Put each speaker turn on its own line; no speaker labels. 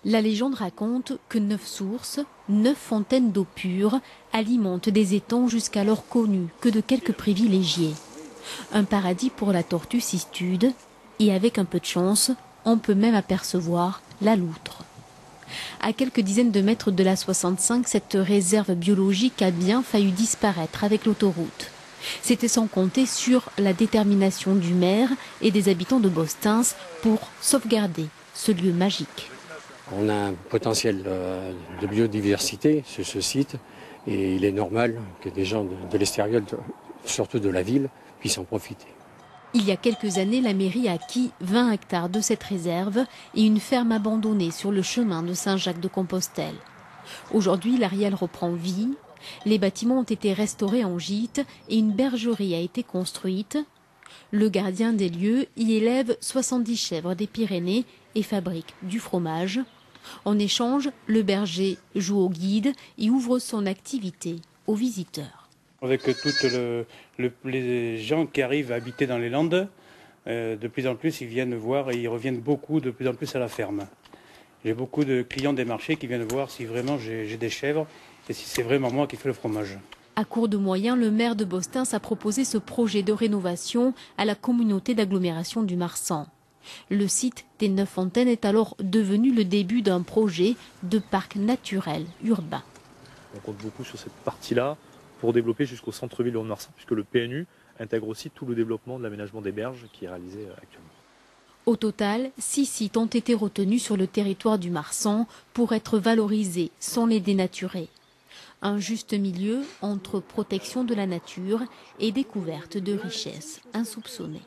La légende raconte que 9 sources, 9 fontaines d'eau pure alimentent des étangs jusqu'alors connus que de quelques privilégiés. Un paradis pour la tortue cistude et avec un peu de chance, on peut même apercevoir la loutre. À quelques dizaines de mètres de la 65, cette réserve biologique a bien failli disparaître avec l'autoroute. C'était sans compter sur la détermination du maire et des habitants de Bostens pour sauvegarder ce lieu magique.
On a un potentiel de biodiversité sur ce site et il est normal que des gens de l'extérieur, surtout de la ville, puissent en profiter.
Il y a quelques années, la mairie a acquis 20 hectares de cette réserve et une ferme abandonnée sur le chemin de Saint-Jacques-de-Compostelle. Aujourd'hui, l'Ariel reprend vie. Les bâtiments ont été restaurés en gîte et une bergerie a été construite. Le gardien des lieux y élève 70 chèvres des Pyrénées et fabrique du fromage. En échange, le berger joue au guide et ouvre son activité aux visiteurs.
Avec tous les gens qui arrivent à habiter dans les Landes, de plus en plus ils viennent voir et ils reviennent beaucoup de plus en plus à la ferme. J'ai beaucoup de clients des marchés qui viennent voir si vraiment j'ai des chèvres et si c'est vraiment moi qui fais le fromage.
À court de moyens, le maire de Bostens a proposé ce projet de rénovation à la communauté d'agglomération du Marsan. Le site des 9 fontaines est alors devenu le début d'un projet de parc naturel urbain.
On compte beaucoup sur cette partie-là pour développer jusqu'au centre-ville de Marsan, puisque le PNU intègre aussi tout le développement de l'aménagement des berges qui est réalisé actuellement.
Au total, 6 sites ont été retenus sur le territoire du Marsan pour être valorisés sans les dénaturer. Un juste milieu entre protection de la nature et découverte de richesses insoupçonnées.